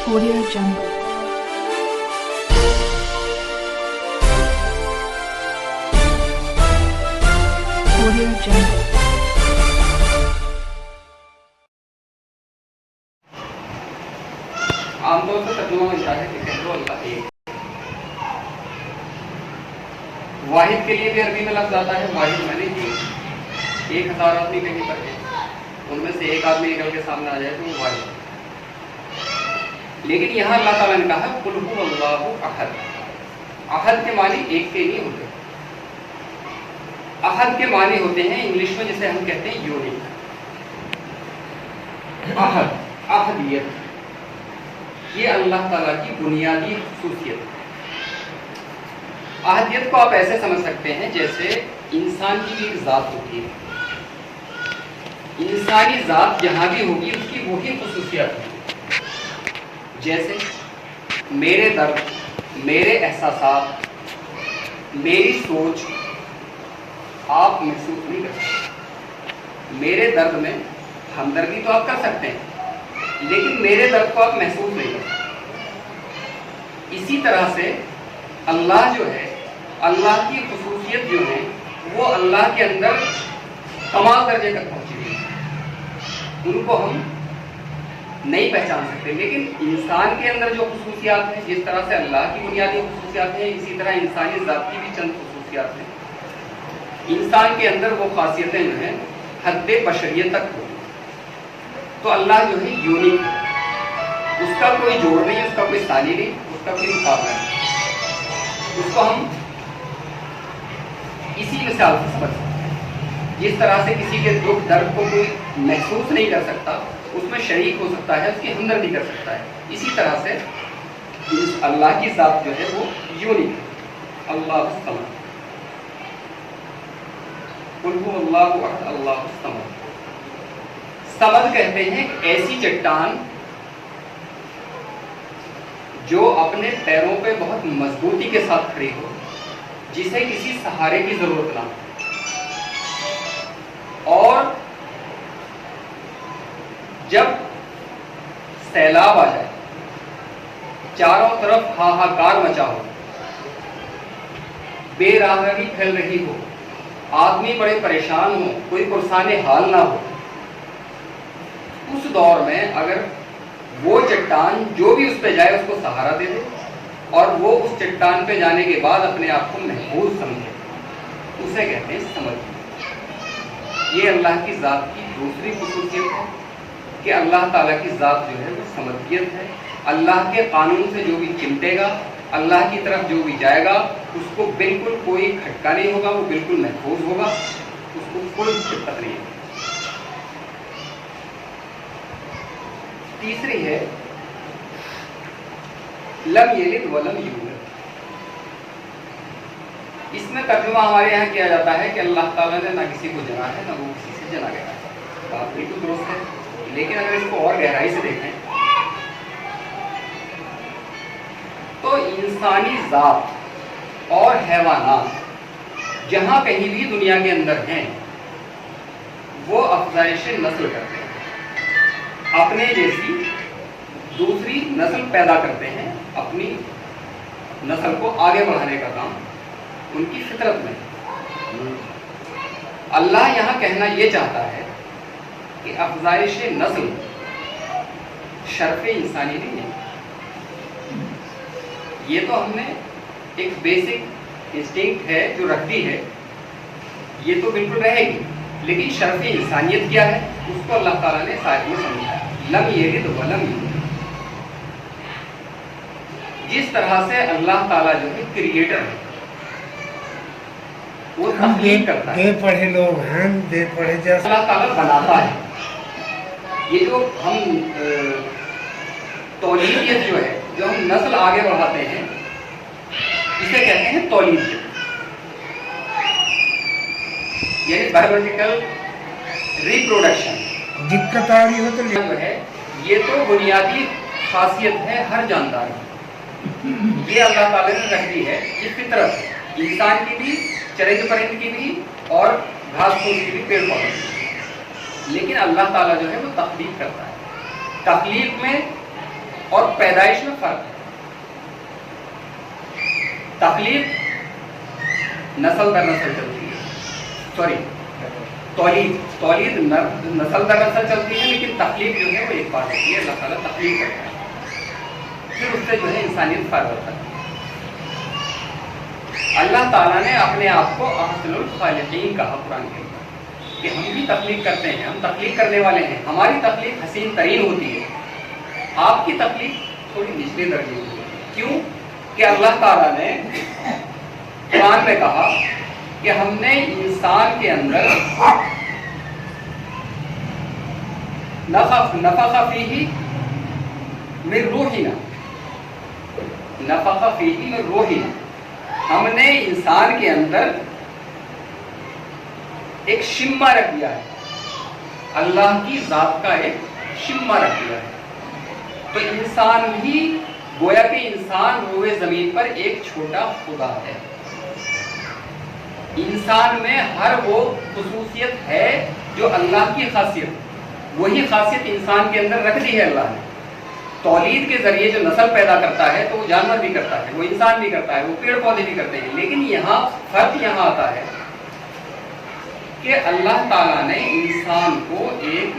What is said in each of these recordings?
Audio Jungle. Audio Jungle. आमतौर पर तर्जुमा मिलता है कि कह लो अल्लाह एक। वाहिद के लिए भी अरबी में लफ्ज़ आता है वाहिद, मैंने कि 1000 आदमी कहीं पर है, उनमें से एक आदमी निकल के सामने आ जाए तो वो वाहिद। लेकिन यहाँ अल्लाह ताला ने कहा कुल हु अल्लाहु अहद। अहद के मानी एक के नहीं होते, अहद के मानी होते हैं इंग्लिश में जिसे हम कहते हैं यूनिक। अहद, अहदियत, ये अल्लाह ताला की बुनियादी खुसूसियत है। अहदियत को आप ऐसे समझ सकते हैं जैसे इंसान की भी एक ज़ात होती है, इंसानी ज़ात जहाँ भी होगी उसकी वही खुसूसियत है। जैसे मेरे दर्द, मेरे एहसासात, मेरी सोच आप महसूस नहीं कर सकते। मेरे दर्द में हमदर्दी तो आप कर सकते हैं, लेकिन मेरे दर्द को आप महसूस नहीं कर सकते। इसी तरह से अल्लाह जो है, अल्लाह की खुसूसियत जो है वो अल्लाह के अंदर कमाल दर्जे तक पहुंची हुई है, उनको हम नहीं पहचान सकते। लेकिन इंसान के अंदर जो खुसूसियात हैं, जिस तरह से अल्लाह की बुनियादी खुसूसियात हैं, इसी तरह इंसानी ज़ात की भी चंद खुसूसियात हैं। इंसान के अंदर वो खासियतें जो हैं हद्दे बशरियत तक हो, तो अल्लाह जो है यूनिक है, उसका कोई जोड़ नहीं है, उसका कोई सानी नहीं, उसका कोई मुकाबला नहीं। उसको हम इसी मिसाल से समझ सकते हैं। जिस तरह से किसी के दुख दर्द को कोई महसूस नहीं कर सकता, उसमें शरीक हो सकता है, उसकी हमदर्दी कर सकता है, इसी तरह से इस अल्लाह की ज़ात जो है वो यूनिक है। अल्लाह समद, कुल हु अल्लाहु अहद अल्लाहु समद। समद कहते हैं ऐसी चट्टान जो अपने पैरों पे बहुत मजबूती के साथ खड़ी हो, जिसे किसी सहारे की जरूरत ना हो। और जब सैलाब आ जाए, चारों तरफ हाहाकार मचा हो, बेराहगी फैल रही हो, आदमी बड़े परेशान हो, कोई पुरसाने हाल ना हो, उस दौर में अगर वो चट्टान जो भी उस पे जाए उसको सहारा दे दे और वो उस चट्टान पे जाने के बाद अपने आप को महफूज समझे, उसे कहते हैं समद। ये अल्लाह की ज़ात की दूसरी खुसूसियत है कि अल्लाह ताला की ज़ात जो है वो समदियत है। अल्लाह के कानून से जो भी चिमटेगा, अल्लाह की तरफ जो भी जाएगा, उसको बिल्कुल कोई खटका नहीं होगा, वो बिल्कुल महफूज होगा, उसको कोई दिक्कत नहीं है। तीसरी है लम यलिद वलम यूलद। इसमें तर्जुमा हमारे यहाँ किया जाता है कि अल्लाह ताला ने ना किसी को जना है, ना वो किसी से जना गया है। बात बिल्कुल दुरुस्त है, लेकिन अगर इसको और गहराई से देखें तो इंसानी ज़ात और हैवानात जहाँ कहीं भी दुनिया के अंदर हैं, वो अफजाइश नस्ल करते हैं, अपने जैसी दूसरी नस्ल पैदा करते हैं, अपनी नस्ल को आगे बढ़ाने का काम उनकी फितरत में। अल्लाह यहाँ कहना ये चाहता है कि अफजाइश नस्ल शर्फ इंसानी नहीं है। ये तो हमने एक बेसिक इंस्टिंक्ट है जो रख दी है, ये तो बिल्कुल रहेगी, लेकिन शर्फ इंसानियत क्या है उसको अल्लाह ताला ने साथ में समझाया। लम यलिद वलम यूलद। जिस तरह से अल्लाह ताला जो है क्रिएटर है, वो तख्लीक करता है। पढ़े लोग हैं, दे पढ़े जैसे अल्लाह ताला बनाता है। ये जो हम तौलीदियत जो है, जो हम नस्ल आगे बढ़ाते हैं, इसे कहते हैं तौलीदियत, यानी बायोलॉजिकल रिप्रोडक्शन। दिक्कत आ रही हो तो जो है ये तो बुनियादी खासियत है हर जानदार की। ये अल्लाह ताला ने रख दी है, ये फितरत है, इंसान की भी, चरिंद परिंद की भी और घास फूस की भी, पेड़ पौधे की। लेकिन अल्लाह ताला जो है वो तख्लीक करता है। तख्लीक में اور پیدائش میں فرق ہے. تخلیق نسل در نسل چلتی ہے، سوری تولید نسل در نسل چلتی ہے، لیکن تخلیق جو ہے وہ ایک بات ہوتی ہے، اللہ تعالیٰ تخلیق کرتا ہے، پھر اس سے جو ہے انسانیت فرق ہوتا ہے. اللہ تعالیٰ نے اپنے آپ کو احسن الخالقین کہا قرآن کے اندر کہ ہم بھی تخلیق کرتے ہیں، ہم تخلیق کرنے والے ہیں. ہماری تخلیق حسین ترین ہوتی ہے، آپ کی تخلیق تھوڑی نچلے درجے کی ہوتی ہے. کیوں کہ اللہ تعالیٰ نے قرآن میں کہا کہ ہم نے انسان کے اندر نفخ فیہ من روحنا، نفخ فیہ من روحنا، ہم نے انسان کے اندر ایک شمع رکھ دیا ہے، اللہ کی ذات کا ایک شمع رکھ دیا ہے. تو انسان بھی گویا کہ انسان روئے زمین پر ایک چھوٹا خدا ہے. انسان میں ہر وہ خصوصیت ہے جو اللہ کی خاصیت، وہی خاصیت انسان کے اندر رکھ دی ہے اللہ نے. تولید کے ذریعے جو نسل پیدا کرتا ہے تو وہ جانور بھی کرتا ہے، وہ انسان بھی کرتا ہے، وہ پیڑ پودے بھی کرتے ہیں. لیکن یہاں فرق یہاں آتا ہے کہ اللہ تعالیٰ نے انسان کو ایک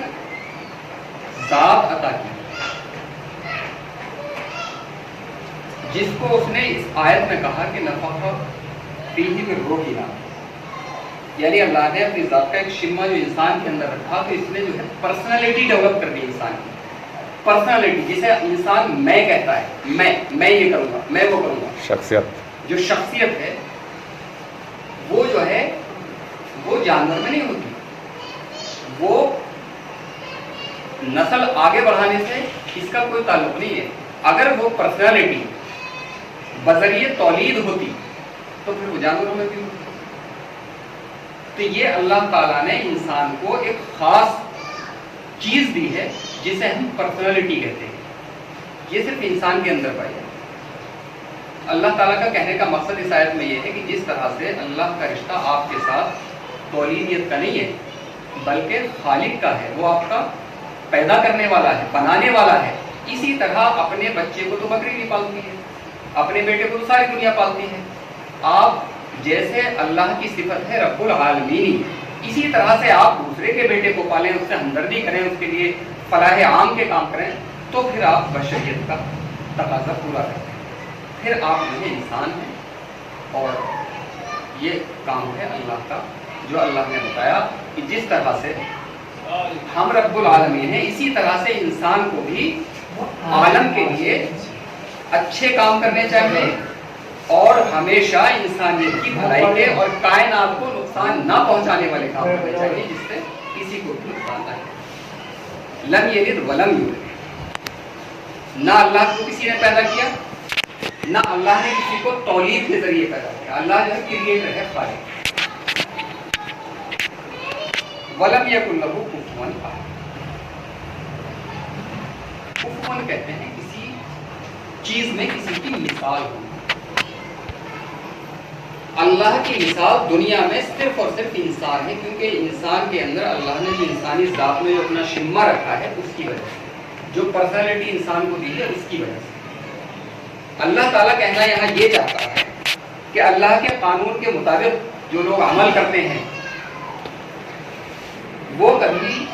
ذات عطا کی جس کو اس نے اس آیت میں کہا کہ نفخ فیہ من روحنا، یعنی اللہ نے اپنی ذات کا ایک شمع جو انسان کے اندر رکھا تو اس نے جو ہے پرسنالٹی ڈیولپ کر دی انسان کی. پرسنالٹی جسے انسان میں کہتا ہے، میں یہ کروں گا، میں وہ کروں گا. شخصیت، جو شخصیت ہے وہ جو ہے وہ جانور میں نہیں ہوتی. وہ نسل آگے بڑھانے سے اس کا کوئی تعلق نہیں ہے. اگر وہ پرسنالٹی بذریعہ تولید ہوتی تو پھر وہ جانوروں میں بھی ہوتی. تو یہ اللہ تعالیٰ نے انسان کو ایک خاص چیز دی ہے جسے ہم پرسنالٹی کہتے ہیں. یہ صرف انسان کے اندر پائی جاتی ہے. اللہ تعالیٰ کا کہنے کا مقصد اس آیت میں یہ ہے کہ جس طرح سے اللہ کا رشتہ آپ کے ساتھ تولیدیت کا نہیں ہے بلکہ خالق کا ہے، وہ آپ کا پیدا کرنے والا ہے، بنانے والا ہے، اسی طرح اپنے بچے کو تو بکری بھی پالتی ہے، اپنے بیٹے کو تو ساری دنیا پالتی ہے. آپ جیسے اللہ کی صفت ہے رب العالمین، اسی طرح سے آپ دوسرے کے بیٹے کو پالیں، اس سے ہمدردی کریں، اس کے لیے فلاح عام کے کام کریں، تو پھر آپ بشریت کا تقاضا پورا کرتے ہیں. پھر آپ جو ہے انسان ہیں. اور یہ کام ہے اللہ کا جو اللہ نے بتایا کہ جس طرح سے ہم رب العالمین ہیں اسی طرح سے انسان کو بھی عالم کے لیے اچھے کام کرنے چاہیے اور ہمیشہ انسانیت کی بھلائی کے اور کائنات کو نقصان نہ پہنچانے والے کام کرنے چاہیے جس سے کسی کو بھی نقصان نہ ہے. لم یلد ولم یولد، نہ اللہ کو کسی نے پیدا کیا، نہ اللہ نے کسی کو تولید کے ذریعے پیدا کیا. اللہ جو ہے کریٹر ہے، خالق. ولم یکن لہ کفوا احد، کفوا کہتے ہیں کسی چیز میں کسی کی مثال ہونا. اللہ کی مثال دنیا میں صرف اور صرف انسان ہے، کیونکہ انسان کے اندر اللہ نے جو انسانی ذات میں جو اپنا شمع رکھا ہے اس کی وجہ سے، جو پرسنالٹی انسان کو دی ہے اس کی وجہ سے. اللہ تعالیٰ کہنا یہاں یہ چاہتا ہے کہ اللہ کے قانون کے مطابق جو لوگ عمل کرتے ہیں وہ کبھی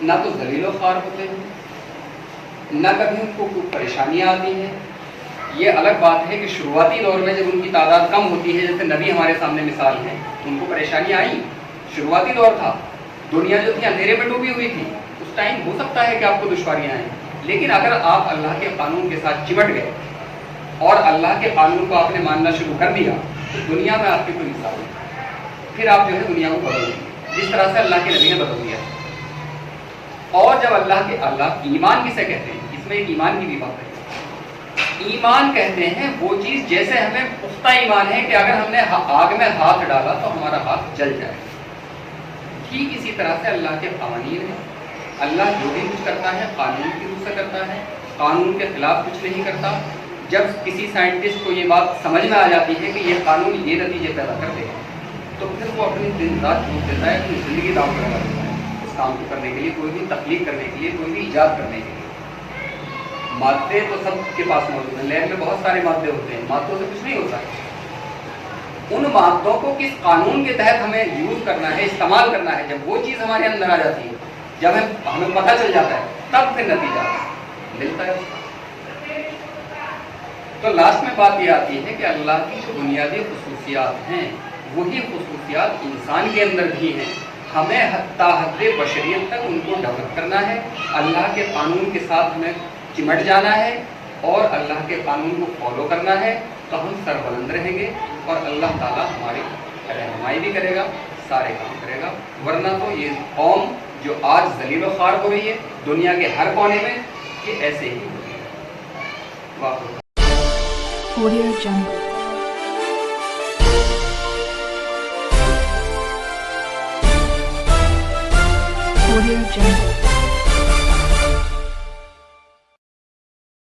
نہ تو ذلیل و خوار ہوتے ہیں، نہ کبھی ان کو کوئی پریشانیاں آتی ہیں. یہ الگ بات ہے کہ شروعاتی دور میں جب ان کی تعداد کم ہوتی ہے، جیسے نبی ہمارے سامنے مثال ہیں، ان کو پریشانیاں آئیں. شروعاتی دور تھا، دنیا جو تھی اندھیرے میں ڈوبی ہوئی تھی، اس ٹائم ہو سکتا ہے کہ آپ کو دشواریاں آئیں. لیکن اگر آپ اللہ کے قانون کے ساتھ چمٹ گئے اور اللہ کے قانون کو آپ نے ماننا شروع کر دیا تو دنیا میں آپ کی کوئی مثال نہیں. پھر آپ جو ہے دنیا کو بدل دیں جس طرح سے اللہ کے نبی نے بدل دیا. اور جب اللہ ایمان کسے کہتے ہیں، اس میں ایک ایمان کی بھی بات ہے. ایمان کہتے ہیں وہ چیز جیسے ہمیں پختہ ایمان ہے کہ اگر ہم نے آگ میں ہاتھ ڈالا تو ہمارا ہاتھ جل جائے. ٹھیک اسی طرح سے اللہ کے قوانین ہیں. اللہ جو بھی کچھ کرتا ہے قانون کی روح سے کرتا ہے، قانون کے خلاف کچھ نہیں کرتا. جب کسی سائنٹسٹ کو یہ بات سمجھ میں آ جاتی ہے کہ یہ قانون یہ نتیجے پیدا کر دے گا تو پھر وہ اپنی دن رات جھوٹ دیتا ہے، اپنی زندگی داؤ پر لگا دیتا ہے اس کام کو کرنے کے لیے، کوئی بھی تخلیق کرنے کے لیے، کوئی بھی ایجاد کرنے کے لیے. मादे तो सबके पास मौजूद हैं, लहर में बहुत सारे मादे होते हैं, मादों से कुछ नहीं होता है। उन मादों को किस कानून के तहत हमें यूज करना है, इस्तेमाल करना है, जब वो चीज़ हमारे अंदर आ जाती है, जब हमें पता चल जाता है, तब फिर नतीजा मिलता है उसका। तो लास्ट में बात ये आती है कि अल्लाह की जो बुनियादी खुसूसियात हैं, वही खुसूसियात इंसान के अंदर भी हैं। हमें हत्ता हद्दे बशरियत तक उनको डेवलप करना है, अल्लाह के कानून के साथ हमें चिमट जाना है और अल्लाह के कानून को फॉलो करना है, तो हम सरबलंद रहेंगे और अल्लाह ताला हमारी रहनुमाई भी करेगा, सारे काम करेगा। वरना तो ये कौम जो आज जलील व ख्वार हो रही है दुनिया के हर कोने में, ये ऐसे ही होगी। वाह। Audio Jungle. Audio Jungle.